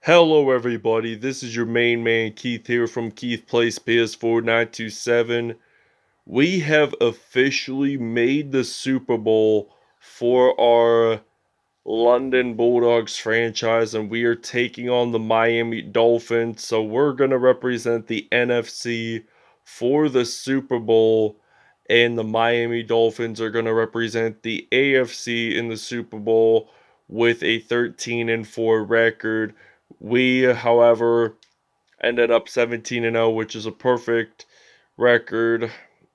Hello everybody, this is your main man Keith here from Keith Plays PS4 927. We have officially made the Super Bowl for our London Bulldogs franchise, and we are taking on the Miami Dolphins. So we're going to represent the NFC for the Super Bowl, and the Miami Dolphins are going to represent the AFC in the Super Bowl with a 13-4 record. We, however, ended up 17-0, which is a perfect record.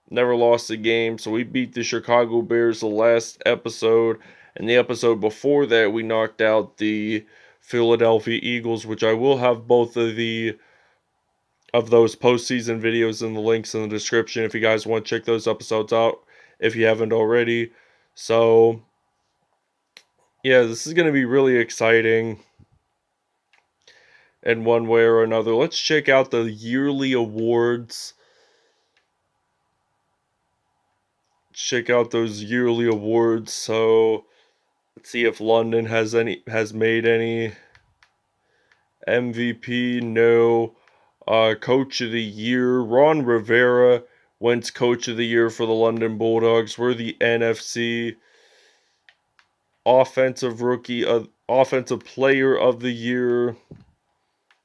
Never lost a game, so we beat the Chicago Bears the last episode, and the episode before that we knocked out the Philadelphia Eagles, which I will have both of those postseason videos in the links in the description if you guys want to check those episodes out if you haven't already. So yeah, this is going to be really exciting in one way or another. Let's check out the yearly awards. Check out those yearly awards. So let's see if London has made any. MVP, no. Coach of the year, Ron Rivera wins Coach of the Year for the London Bulldogs. We're the NFC offensive player of the year.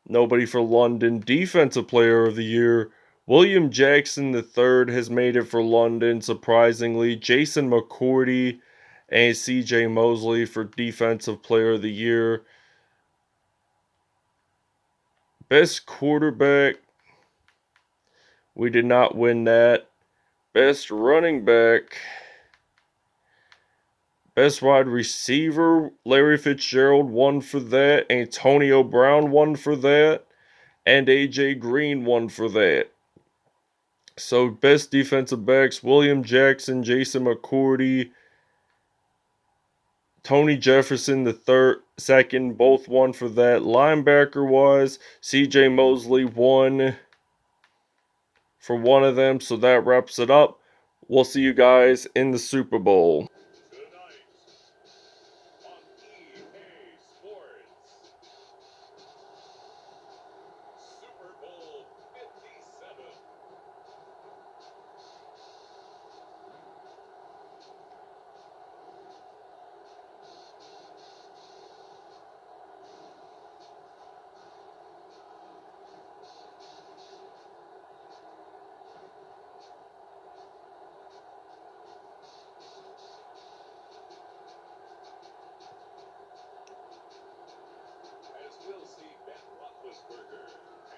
Nobody for London. Defensive player of the year, William Jackson III has made it for London, surprisingly. Jason McCourty and CJ Mosley for defensive player of the year. Best quarterback, we did not win that. Best running back, best wide receiver, Larry Fitzgerald won for that. Antonio Brown won for that. And AJ Green won for that. So best defensive backs, William Jackson, Jason McCourty, Tony Jefferson second, both won for that. Linebacker wise, CJ Mosley won for one of them. So that wraps it up. We'll see you guys in the Super Bowl. Super Bowl 57. As we'll see Ben Roethlisberger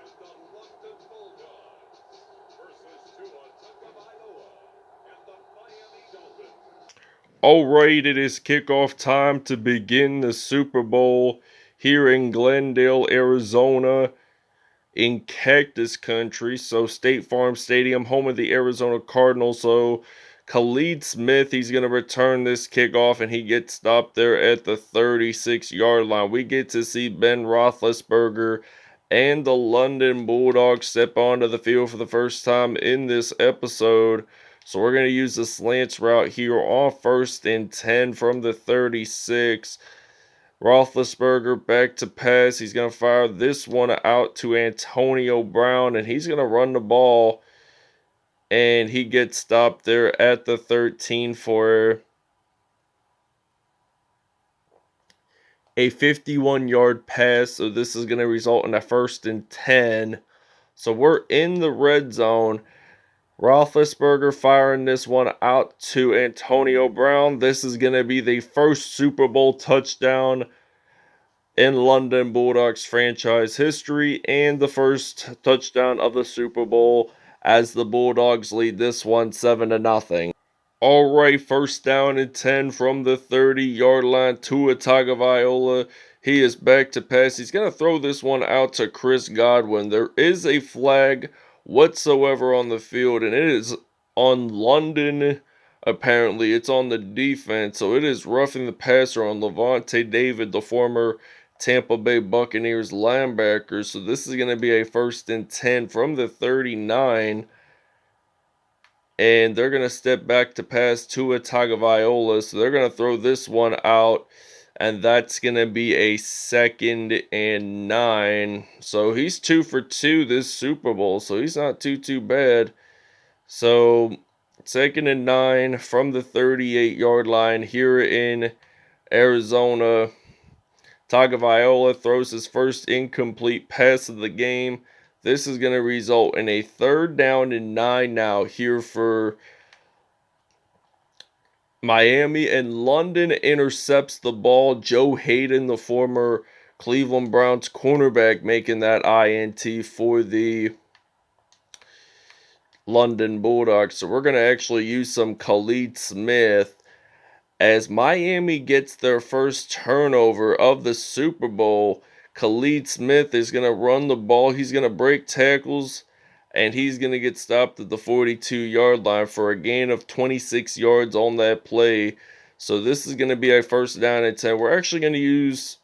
and the London Bulldogs versus Tua Tagovailoa and the Miami Dolphins. Alright, it is kickoff time to begin the Super Bowl here in Glendale, Arizona, in Cactus Country. So State Farm Stadium, home of the Arizona Cardinals. So Khalid Smith, he's going to return this kickoff, and he gets stopped there at the 36-yard line. We get to see Ben Roethlisberger and the London Bulldogs step onto the field for the first time in this episode. So we're going to use the slants route here on 1st and 10 from the 36. Roethlisberger back to pass. He's going to fire this one out to Antonio Brown, and he's going to run the ball. And he gets stopped there at the 13 for a 51-yard pass. So this is going to result in a 1st and 10. So we're in the red zone. Roethlisberger firing this one out to Antonio Brown. This is going to be the first Super Bowl touchdown in London Bulldogs franchise history, and the first touchdown of the Super Bowl as the Bulldogs lead this one 7-0. Alright, 1st down and 10 from the 30-yard line. Tua Tagovailoa, he is back to pass. He's going to throw this one out to Chris Godwin. There is a flag whatsoever on the field, and it is on London. Apparently, it's on the defense, so it is roughing the passer on Levante David, the former Tampa Bay Buccaneers linebacker. So this is going to be a 1st and 10 from the 39. And they're going to step back to pass Tua Tagovailoa. So they're going to throw this one out and that's going to be a 2nd and 9. So he's 2 for 2 this Super Bowl, so he's not too bad. So 2nd and 9 from the 38-yard line here in Arizona. Tagovailoa throws his first incomplete pass of the game. This is going to result in a 3rd down and 9 now here for Miami, and London intercepts the ball. Joe Hayden, the former Cleveland Browns cornerback, making that INT for the London Bulldogs. So we're going to actually use some Khalid Smith as Miami gets their first turnover of the Super Bowl. Khalid Smith is going to run the ball. He's going to break tackles, and he's going to get stopped at the 42-yard line for a gain of 26 yards on that play. So this is going to be a 1st down and 10. We're actually going to use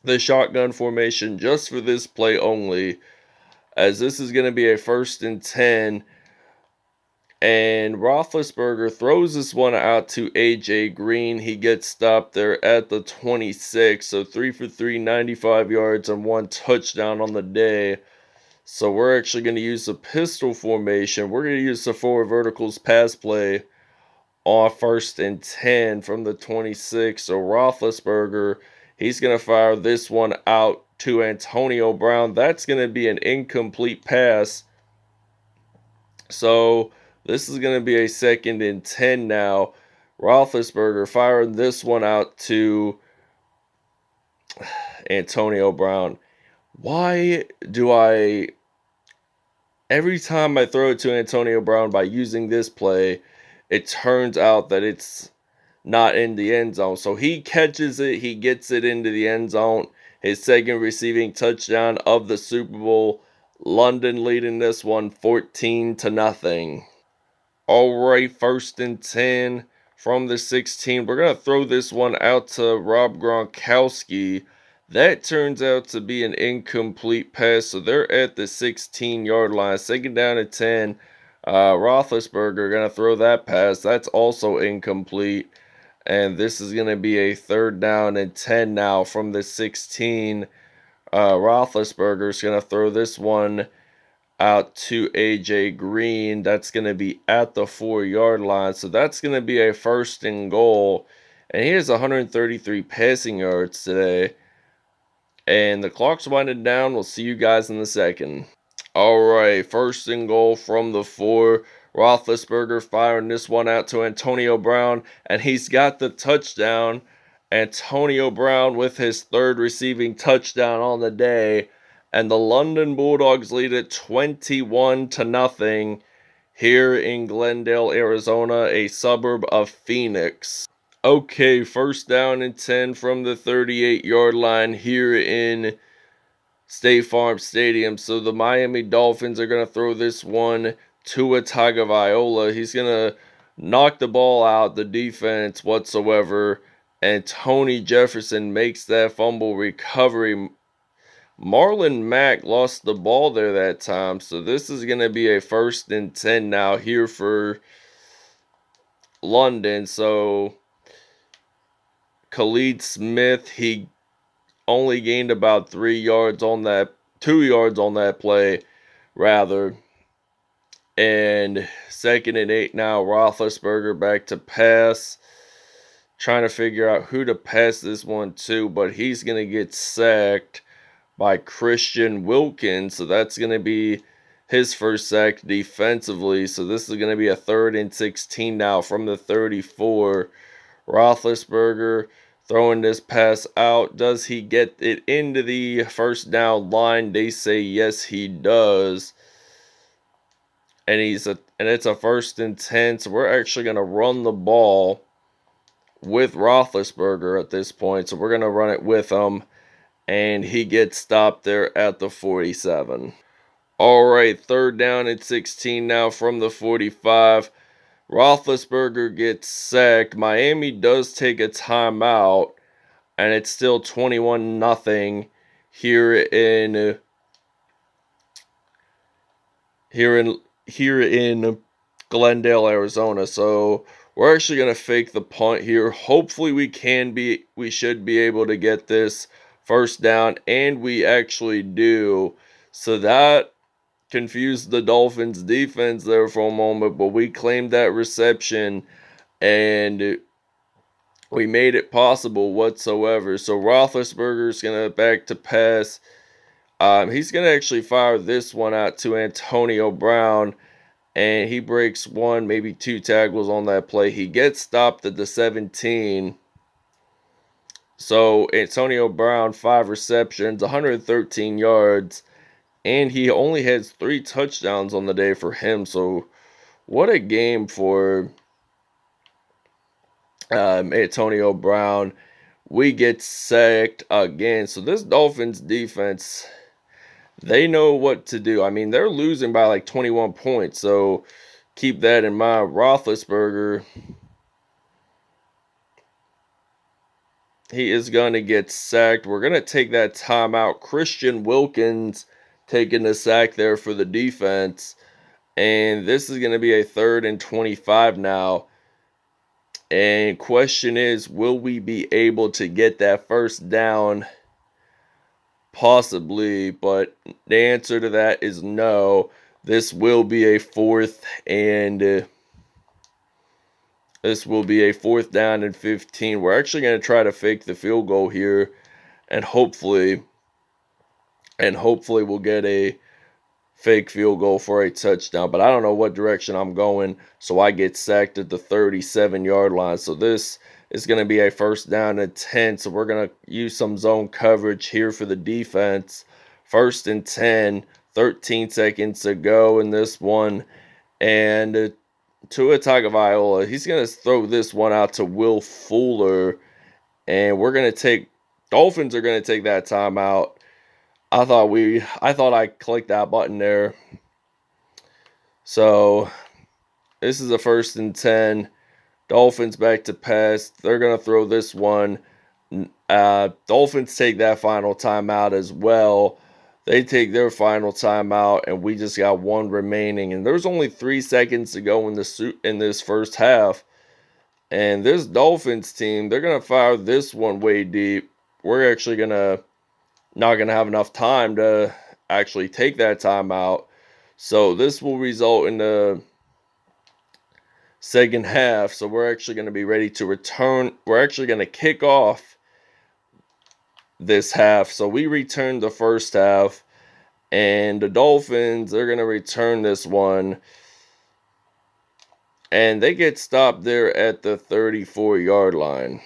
the shotgun formation just for this play only, as this is going to be a 1st and 10. And Roethlisberger throws this one out to A.J. Green. He gets stopped there at the 26. So 3 for 3, 95 yards, and 1 touchdown on the day. So we're actually going to use the pistol formation. We're going to use the 4 verticals pass play on 1st and 10 from the 26. So Roethlisberger, he's going to fire this one out to Antonio Brown. That's going to be an incomplete pass. So this is going to be a 2nd and 10 now. Roethlisberger firing this one out to Antonio Brown. Why do every time I throw it to Antonio Brown by using this play, it turns out that it's not in the end zone. So he catches it, he gets it into the end zone. His 2nd receiving touchdown of the Super Bowl. London leading this one 14-0. All right, 1st and 10 from the 16. We're going to throw this one out to Rob Gronkowski. That turns out to be an incomplete pass, so they're at the 16-yard line. 2nd down and 10. Roethlisberger going to throw that pass. That's also incomplete. And this is going to be a 3rd down and 10 now from the 16. Roethlisberger's going to throw this one out to A.J. Green. That's going to be at the 4-yard line. So that's going to be a 1st and goal. And he has 133 passing yards today. And the clock's winding down. We'll see you guys in a second. All right, 1st and goal from the 4. Roethlisberger firing this one out to Antonio Brown. And he's got the touchdown. Antonio Brown with his 3rd receiving touchdown on the day. And the London Bulldogs lead it 21-0 here in Glendale, Arizona, a suburb of Phoenix. Okay, 1st down and 10 from the 38-yard line here in State Farm Stadium. So the Miami Dolphins are going to throw this one to Tagovailoa. He's going to knock the ball out the defense whatsoever. And Tony Jefferson makes that fumble recovery. Marlon Mack lost the ball there that time. So this is going to be a 1st and 10 now here for London. So Khalid Smith, he only gained about 2 yards on that play, rather. And 2nd and 8 now. Roethlisberger back to pass. Trying to figure out who to pass this one to, but he's going to get sacked by Christian Wilkins. So that's going to be his first sack defensively. So this is going to be a 3rd and 16 now from the 34. Roethlisberger throwing this pass out. Does he get it into the 1st down line? They say yes, he does. And it's a 1st and 10. So we're actually going to run the ball with Roethlisberger at this point. So we're going to run it with him. And he gets stopped there at the 47. All right, 3rd down and 16 now from the 45. Roethlisberger gets sacked. Miami does take a timeout, and it's still 21-0 here in Glendale, Arizona. So We're actually going to fake the punt here. Hopefully we should be able to get this first down, and we actually do. So that confused the Dolphins defense there for a moment, but we claimed that reception and we made it possible whatsoever. So Roethlisberger's going to back to pass. He's going to actually fire this one out to Antonio Brown, and he breaks one, maybe two tackles on that play. He gets stopped at the 17. So Antonio Brown, 5 receptions, 113 yards, and he only has 3 touchdowns on the day for him. So what a game for Antonio Brown. We get sacked again. So this Dolphins defense, they know what to do. I mean, they're losing by like 21 points. So keep that in mind. Roethlisberger, he is going to get sacked. We're going to take that timeout. Christian Wilkins taking the sack there for the defense. And this is going to be a 3rd and 25 now. And question is, will we be able to get that first down? Possibly, but the answer to that is no. This will be a 4th and this will be a 4th down and 15. We're actually going to try to fake the field goal here, and hopefully we'll get a fake field goal for a touchdown. But I don't know what direction I'm going, so I get sacked at the 37-yard line. So this is going to be a 1st down and 10. So we're going to use some zone coverage here for the defense. 1st and 10, 13 seconds to go in this one. And Tua Tagovailoa, he's going to throw this one out to Will Fuller. And Dolphins are going to take that timeout. I thought I clicked that button there. So this is a 1st and 10. Dolphins back to pass. They're going to throw this one. Dolphins take that final timeout as well. They take their final timeout, and we just got one remaining. And there's only 3 seconds to go in this first half. And this Dolphins team, they're going to fire this one way deep. We're actually not going to have enough time to actually take that timeout. So this will result in the second half. So we're actually going to be ready to return. We're actually going to kick off this half. So we return the first half, and the Dolphins, they're going to return this one. And they get stopped there at the 34-yard line.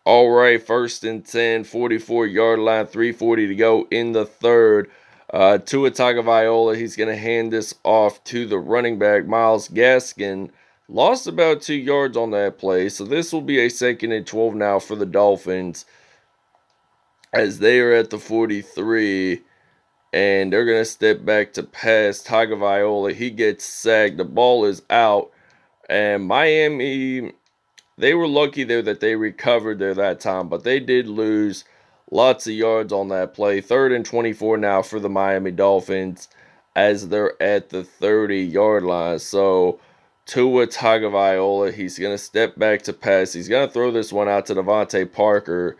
All right, 1st and 10, 44-yard line, 3:40 to go in the third. Tua Tagovailoa, he's going to hand this off to the running back, Myles Gaskin. Lost about 2 yards on that play, so this will be a 2nd and 12 now for the Dolphins, as they are at the 43, and they're going to step back to pass. Tagovailoa, he gets sacked. The ball is out, and Miami, they were lucky there that they recovered there that time, but they did lose lots of yards on that play. 3rd and 24 now for the Miami Dolphins, as they're at the 30-yard line. So Tua Tagovailoa, he's going to step back to pass. He's going to throw this one out to Devontae Parker.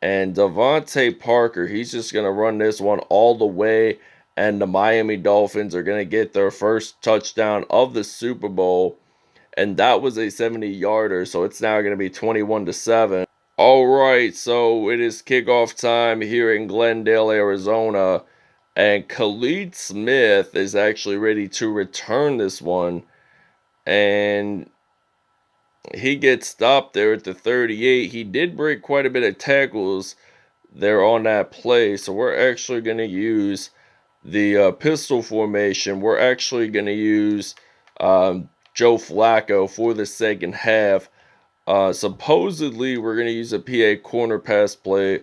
And Devontae Parker, he's just going to run this one all the way. And the Miami Dolphins are going to get their first touchdown of the Super Bowl. And that was a 70-yarder, so it's now going to be 21-7. All right, so it is kickoff time here in Glendale, Arizona. And Khalid Smith is actually ready to return this one. And he gets stopped there at the 38. He did break quite a bit of tackles there on that play. So we're actually going to use the pistol formation. We're actually going to use Joe Flacco for the second half. Supposedly, we're going to use a PA corner post play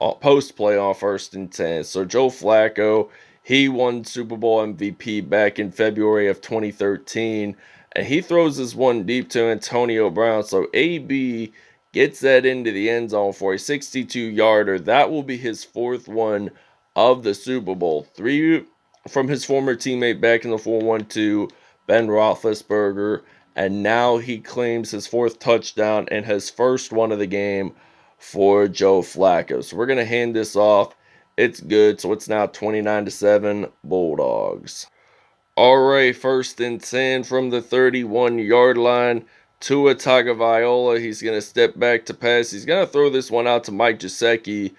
on 1st and 10. So Joe Flacco, he won Super Bowl MVP back in February of 2013. And he throws this one deep to Antonio Brown. So AB gets that into the end zone for a 62-yarder. That will be his 4th one of the Super Bowl. 3 from his former teammate back in the 4-1-2, Ben Roethlisberger. And now he claims his 4th touchdown and his first one of the game for Joe Flacco. So we're going to hand this off. It's good. So it's now 29-7 Bulldogs. All right, 1st and 10 from the 31-yard line. Tua Tagovailoa, he's going to step back to pass. He's going to throw this one out to Mike Gesicki,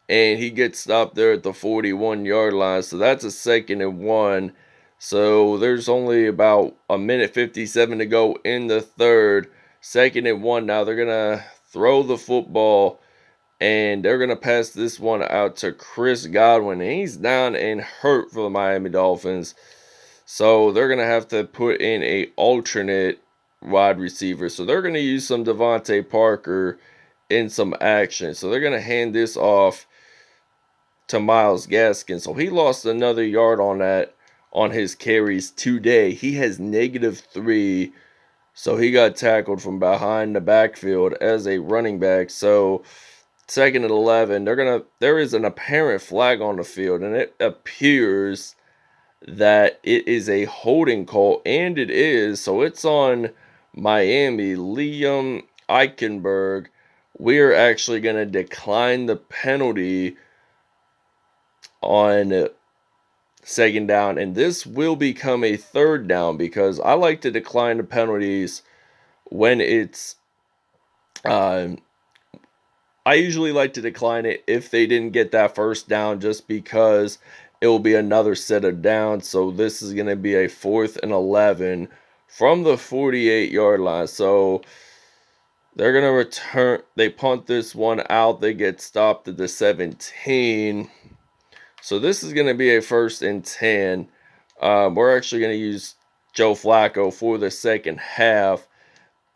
and he gets stopped there at the 41-yard line. So that's a 2nd and 1. So there's only about a minute 57 to go in the third. 2nd and 1 now. They're going to throw the football, and they're going to pass this one out to Chris Godwin. And he's down and hurt for the Miami Dolphins. So they're going to have to put in a alternate wide receiver. So they're going to use some Devontae Parker in some action. So they're going to hand this off to Myles Gaskin. So he lost another yard on that on his carries today. He has -3. So he got tackled from behind the backfield as a running back. So 2nd and 11, there is an apparent flag on the field, and it appears that it is a holding call, and it is. So it's on Miami. Liam Eichenberg. We're actually going to decline the penalty on 2nd down, and this will become a 3rd down because I like to decline the penalties when it's I usually like to decline it if they didn't get that 1st down, just because it will be another set of downs. So this is going to be a 4th and 11 from the 48-yard line. So they're going to return. They punt this one out. They get stopped at the 17. So this is going to be a 1st and 10. We're actually going to use Joe Flacco for the 2nd half.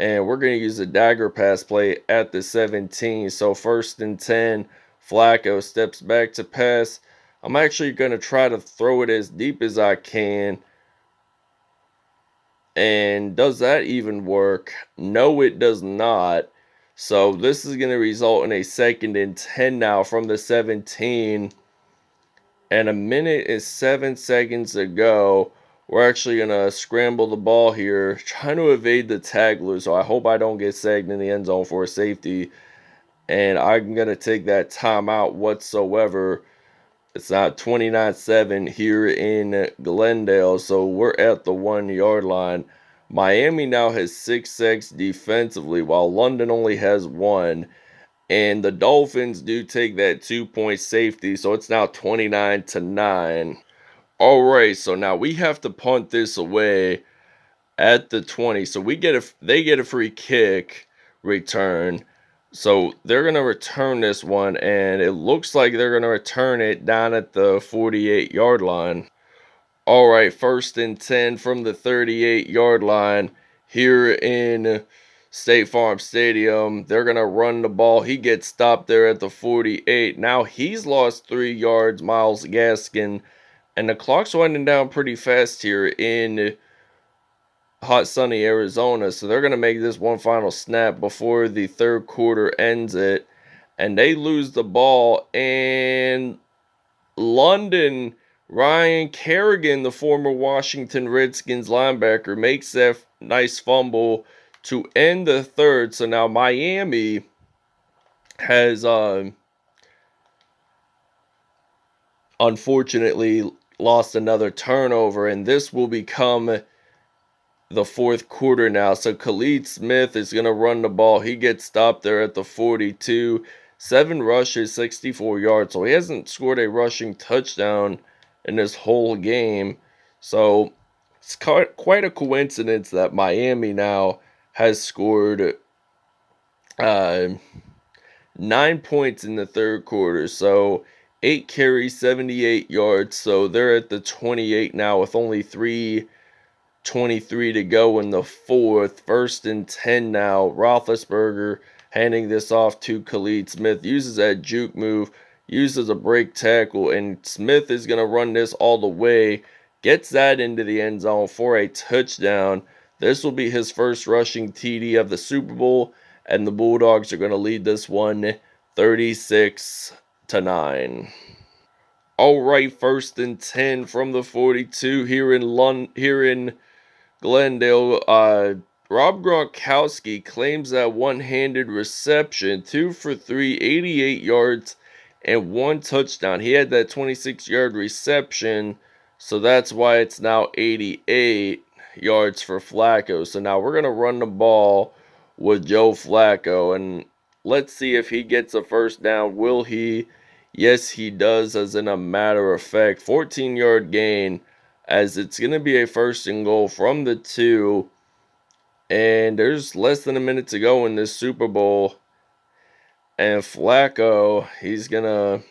And we're going to use a dagger pass play at the 17. So 1st and 10, Flacco steps back to pass. I'm actually going to try to throw it as deep as I can. And does that even work? No, it does not. So this is going to result in a 2nd and 10 now from the 17. And a minute and 7 seconds to go. We're actually going to scramble the ball here, trying to evade the tackler. So I hope I don't get sagged in the end zone for a safety. And I'm going to take that timeout whatsoever. It's not 29-7 here in Glendale. So we're at the 1-yard line. Miami now has 6 sacks defensively, while London only has 1. And the Dolphins do take that 2-point safety. So it's now 29-9. All right, so now we have to punt this away at the 20. So they get a free kick return. So they're going to return this one, and it looks like they're going to return it down at the 48-yard line. All right, 1st and 10 from the 38-yard line here in State Farm Stadium. They're going to run the ball. He gets stopped there at the 48. Now he's lost 3 yards, Myles Gaskin. And the clock's winding down pretty fast here in hot, sunny Arizona. So they're going to make this one final snap before the 3rd quarter ends it. And they lose the ball. And London, Ryan Kerrigan, the former Washington Redskins linebacker, makes that nice fumble to end the 3rd. So now Miami has unfortunately lost another turnover, and this will become the 4th quarter now. So Khalid Smith is going to run the ball. He gets stopped there at the 42. 7 rushes, 64 yards. So he hasn't scored a rushing touchdown in this whole game. So it's quite a coincidence that Miami now has scored 9 points in the 3rd quarter. So 8 carries, 78 yards. So they're at the 28 now with only 3:23 to go in the 4th. 1st and 10 now. Roethlisberger handing this off to Khalid Smith. Uses that juke move. Uses a break tackle. And Smith is going to run this all the way. Gets that into the end zone for a touchdown. This will be his first rushing TD of the Super Bowl. And the Bulldogs are going to lead this one 36-9. All right, 1st and 10 from the 42 here in Glendale. Rob Gronkowski claims that one-handed reception, 2 for 3, 88 yards, and 1 touchdown. He had that 26-yard reception, so that's why it's now 88 yards for Flacco. So now we're going to run the ball with Joe Flacco, and let's see if he gets a first down. Will he? Yes, he does, as in a matter of fact. 14-yard gain, as it's going to be a first and goal from the 2. And there's less than a minute to go in this Super Bowl. And Flacco, he's going to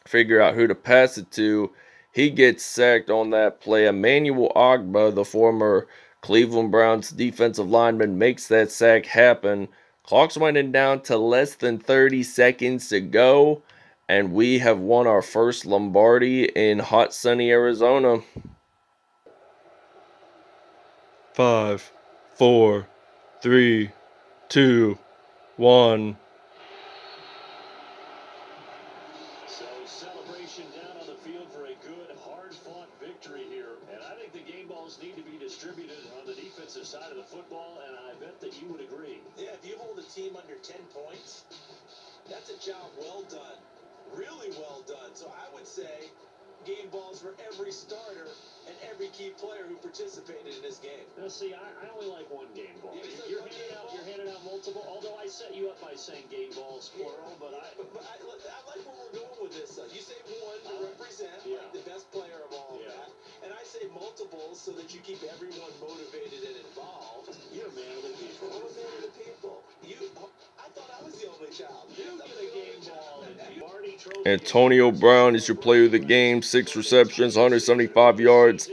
figure out who to pass it to. He gets sacked on that play. Emmanuel Ogbah, the former Cleveland Browns defensive lineman, makes that sack happen. Clock's winding down to less than 30 seconds to go. And we have won our first Lombardi in hot, sunny Arizona. 5, 4, 3, 2, 1. So celebration down on the field for a good, hard-fought victory here. And I think the game balls need to be distributed on the defensive side of the football, and I bet that you would agree. Yeah, if you hold a team under 10 points, that's a job well done. Really well done. So I would say game balls for every starter and every key player who participated in this game. Now, see, I only like one game ball. You said You're one game ball? handing out multiple, although I set you up by saying game balls, plural, but I But I like where we're going with this. You say one to represent, Yeah. like the best player of all of Yeah. that. And I say multiples so that you keep everyone motivated and involved. you're a man of the people. I'm a man of the people. I thought I was the only child. You I'm get the a only game ball. child. Marty Trophy Antonio Brown is your player of the game. 6 receptions, 175 yards,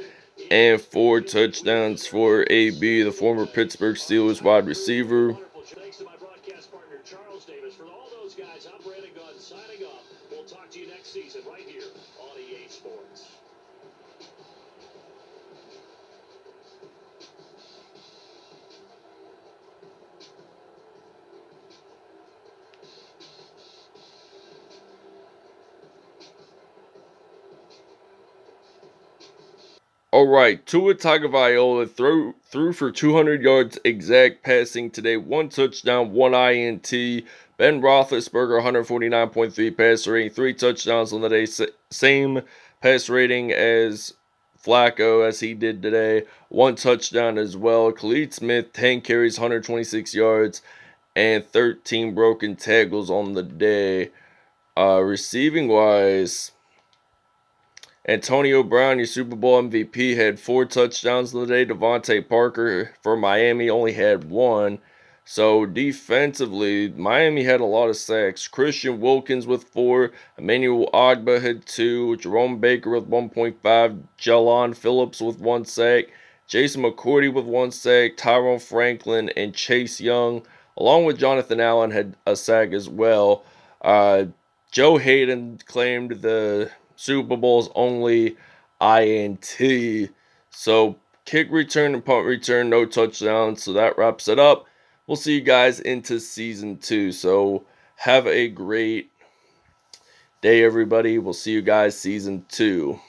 and 4 touchdowns for AB, the former Pittsburgh Steelers wide receiver. Thanks to my broadcast partner, Charles Davis. For all those guys, I'm Brandon Gunn signing off. We'll talk to you next season right here on EA Sports. All right, Tua Tagovailoa threw for 200 yards exact passing today, 1 touchdown, 1 INT. Ben Roethlisberger, 149.3 pass rating, 3 touchdowns on the day, same pass rating as Flacco as he did today, 1 touchdown as well. Khalid Smith, 10 carries, 126 yards, and 13 broken tackles on the day. Receiving wise, Antonio Brown, your Super Bowl MVP, had 4 touchdowns the day. Devontae Parker for Miami only had 1. So defensively, Miami had a lot of sacks. Christian Wilkins with 4. Emmanuel Ogbah had 2. Jerome Baker with 1.5. Jalon Phillips with 1 sack. Jason McCourty with 1 sack. Tyrone Franklin and Chase Young, along with Jonathan Allen, had a sack as well. Joe Hayden claimed the Super Bowl's only INT. So kick return and punt return, no touchdowns. So that wraps it up. We'll see you guys into season 2. So have a great day, everybody. We'll see you guys season 2.